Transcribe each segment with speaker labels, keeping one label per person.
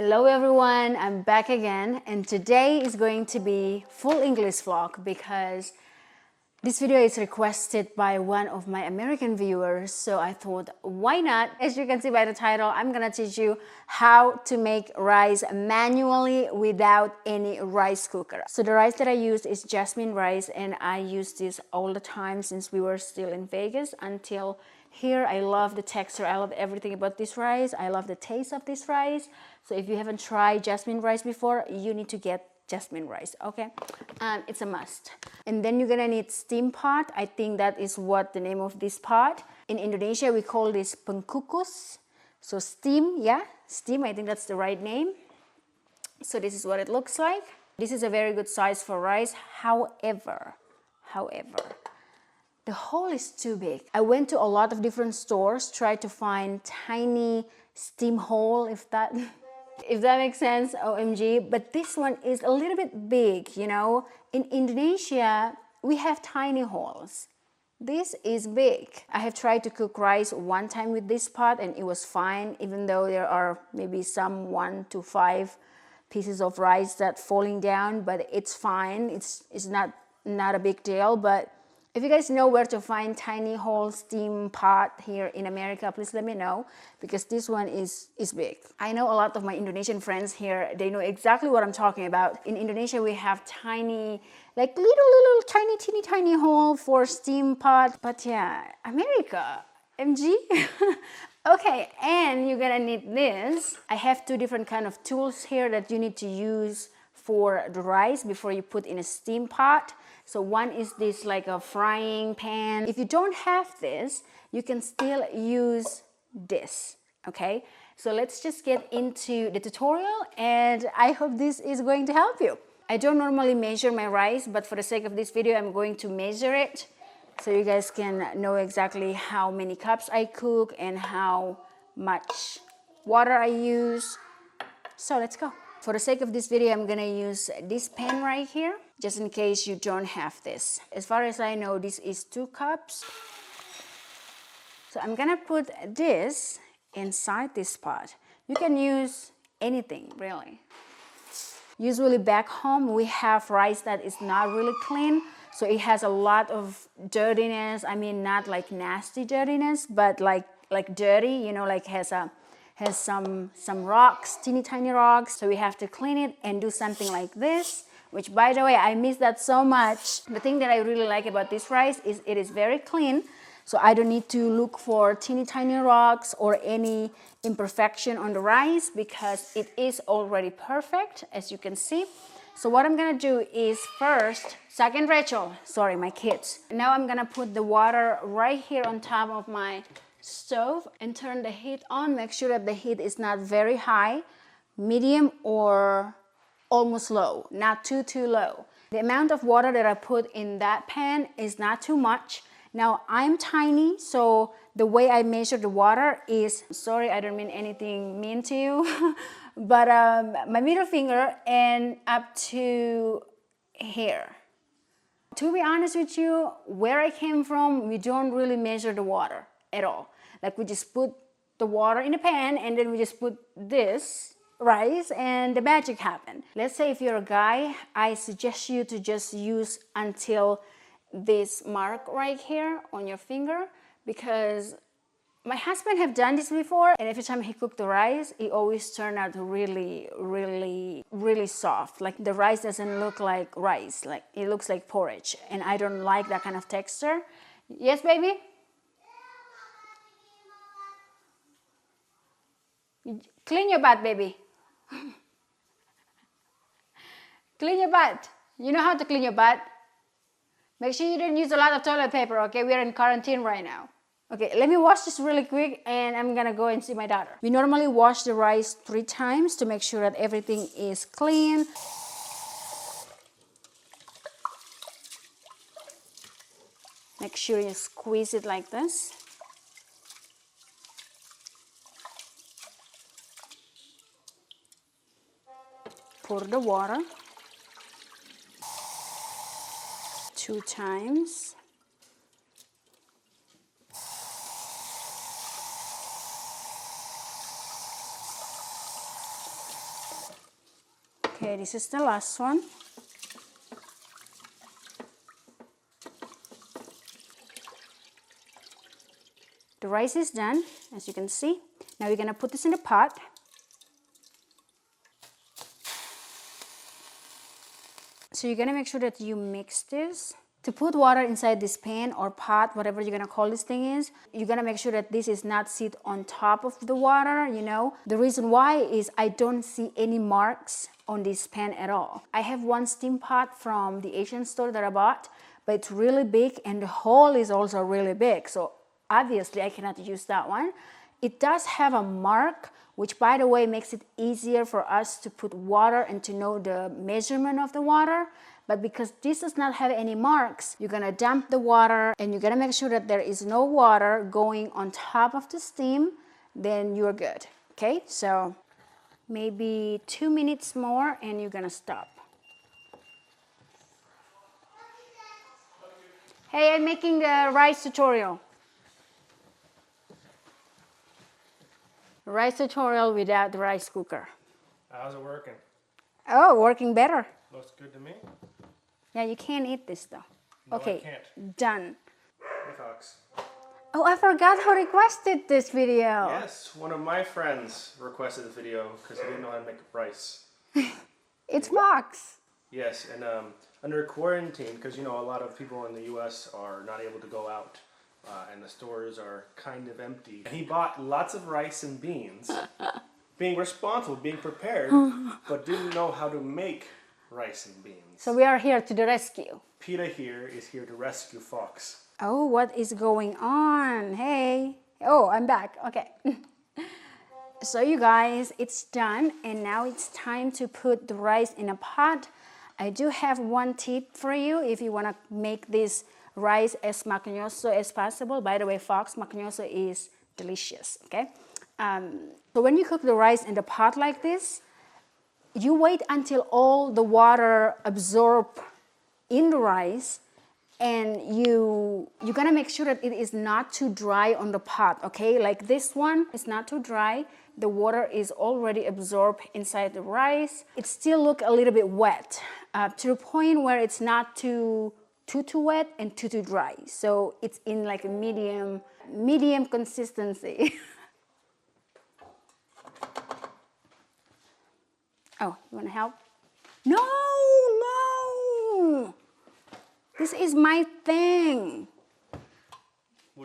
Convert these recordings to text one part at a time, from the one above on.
Speaker 1: Hello everyone, I'm back again, and today is going to be full English vlog because this video is requested by one of my American viewers, so I thought why not? As you can see by the title, I'm gonna teach you how to make rice manually without any rice cooker. So the rice that I use is jasmine rice, and I use this all the time since we were still in Vegas until here. I love the texture, I love everything about this rice, I love the taste of this rice. So if you haven't tried jasmine rice before, you need to get jasmine rice, okay? It's a must. And then you're gonna need steam pot. I think that is what the name of this pot. In Indonesia, we call this pengkukus. So steam, yeah, steam, I think that's the right name. So this is what it looks like. This is a very good size for rice. However, the hole is too big. I went to a lot of different stores, tried to find tiny steam hole, if that makes sense, OMG. But this one is a little bit big, you know. In Indonesia, we have tiny holes. This is big. I have tried to cook rice one time with this pot and it was fine, even though there are maybe some 1 to 5 pieces of rice that falling down, but it's fine. It's not a big deal. But if you guys know where to find tiny hole steam pot here in America, please let me know, because this one is big. I know a lot of my Indonesian friends here, they know exactly what I'm talking about. In Indonesia, we have tiny, like little tiny hole for steam pot. But yeah, America, MG. Okay, and you're gonna need this. I have 2 different kind of tools here that you need to use for the rice before you put in a steam pot. So one is this like a frying pan. If you don't have this, you can still use this, okay? So let's just get into the tutorial, and I hope this is going to help you. I don't normally measure my rice, but for the sake of this video, I'm going to measure it so you guys can know exactly how many cups I cook and how much water I use. So let's go. For the sake of this video, I'm gonna use this pan right here, just in case you don't have this. As far as I know, this is 2 cups. So I'm gonna put this inside this pot. You can use anything, really. Usually back home, we have rice that is not really clean, so it has a lot of dirtiness. I mean, not like nasty dirtiness, but like dirty, you know, like has some rocks, teeny tiny rocks. So we have to clean it and do something like this, which, by the way, I miss that so much. The thing that I really like about this rice is it is very clean, so I don't need to look for teeny tiny rocks or any imperfection on the rice because it is already perfect, as you can see. So what I'm gonna do is first, second Rachel, sorry, my kids. Now I'm gonna put the water right here on top of my stove and turn the heat on. Make sure that the heat is not very high, medium, or almost low, not too low. The amount of water that I put in that pan is not too much. Now I'm tiny, so the way I measure the water is, sorry, I don't mean anything mean to you, but my middle finger and up to here. To be honest with you, where I came from, we don't really measure the water at all. Like, we just put the water in the pan and then we just put this rice and the magic happened. Let's say if you're a guy, I suggest you to just use until this mark right here on your finger, because my husband have done this before, and every time he cooked the rice, it always turned out really soft. Like, the rice doesn't look like rice, like it looks like porridge, and I don't like that kind of texture. Yes, baby? Clean your butt, baby. Clean your butt. You know how to clean your butt? Make sure you don't use a lot of toilet paper, okay? We are in quarantine right now. Okay, let me wash this really quick and I'm gonna go and see my daughter. We normally wash the rice 3 times to make sure that everything is clean. Make sure you squeeze it like this. Pour the water 2 times. Okay, this is the last one. The rice is done, as you can see. Now we're gonna put this in the pot. So you're gonna make sure that you mix this. To put water inside this pan or pot, whatever you're gonna call this thing is, you're gonna make sure that this is not sit on top of the water, you know. The reason why is I don't see any marks on this pan at all. I have one steam pot from the Asian store that I bought, but it's really big and the hole is also really big. So obviously I cannot use that one. It does have a mark, which by the way makes it easier for us to put water and to know the measurement of the water. But because this does not have any marks, you're gonna dump the water and you're gonna make sure that there is no water going on top of the steam, then you're good, okay? So maybe 2 minutes more and you're gonna stop. Hey, I'm making the rice tutorial. Rice tutorial without the rice cooker.
Speaker 2: How's it working?
Speaker 1: Oh, working better.
Speaker 2: Looks good to me.
Speaker 1: Yeah, you can't eat this though.
Speaker 2: No,
Speaker 1: okay,
Speaker 2: I can't.
Speaker 1: Done.
Speaker 2: Hey, Fox.
Speaker 1: Oh, I forgot who requested this video.
Speaker 2: Yes, one of my friends requested the video because he didn't know how to make rice.
Speaker 1: It's Fox.
Speaker 2: Yes, and under quarantine, because you know a lot of people in the U.S. are not able to go out, and the stores are kind of empty. And he bought lots of rice and beans, being responsible, being prepared, but didn't know how to make rice and beans.
Speaker 1: So we are here to the rescue.
Speaker 2: Pita here is here to rescue Fox.
Speaker 1: Oh, what is going on? Hey. Oh, I'm back. Okay. So you guys, it's done and now it's time to put the rice in a pot. I do have one tip for you if you want to make this rice as macnoso as possible. By the way, Fox, macnoso is delicious, okay? So when you cook the rice in the pot like this, you wait until all the water absorb in the rice, and you're gonna make sure that it is not too dry on the pot, okay? Like this one is not too dry. The water is already absorbed inside the rice. It still look a little bit wet, to the point where it's not too wet and too dry. So it's in like a medium consistency. Oh, you wanna help? No. This is my thing.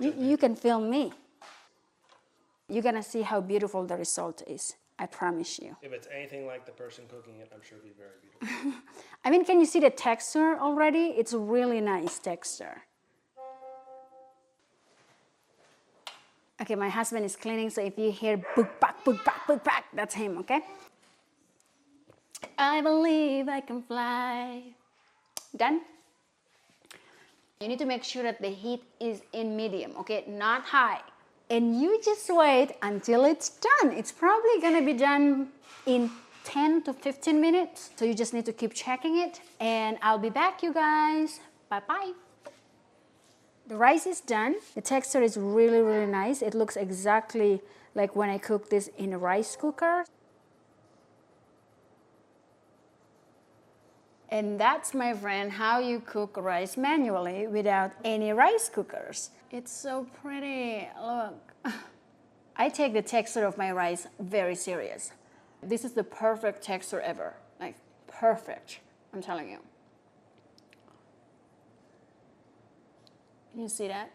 Speaker 1: You can film me. You're gonna see how beautiful the result is. I promise you.
Speaker 2: If it's anything like the person cooking it, I'm sure it'll be very beautiful.
Speaker 1: I mean, can you see the texture already? It's a really nice texture. Okay, my husband is cleaning, so if you hear book back, that's him, okay? I believe I can fly. Done? You need to make sure that the heat is in medium, okay? Not high. And you just wait until it's done. It's probably gonna be done in 10 to 15 minutes. So you just need to keep checking it. And I'll be back, you guys. Bye-bye. The rice is done. The texture is really, really nice. It looks exactly like when I cooked this in a rice cooker. And that's, my friend, how you cook rice manually without any rice cookers. It's so pretty, look. I take the texture of my rice very serious. This is the perfect texture ever, like perfect, I'm telling you. You see that?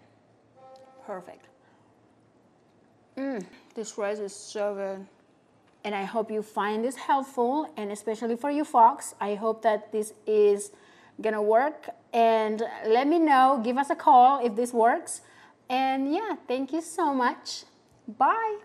Speaker 1: Perfect. This rice is so good. And I hope you find this helpful, and especially for you, Fox, I hope that this is gonna work. And let me know, give us a call if this works. And yeah, thank you so much. Bye.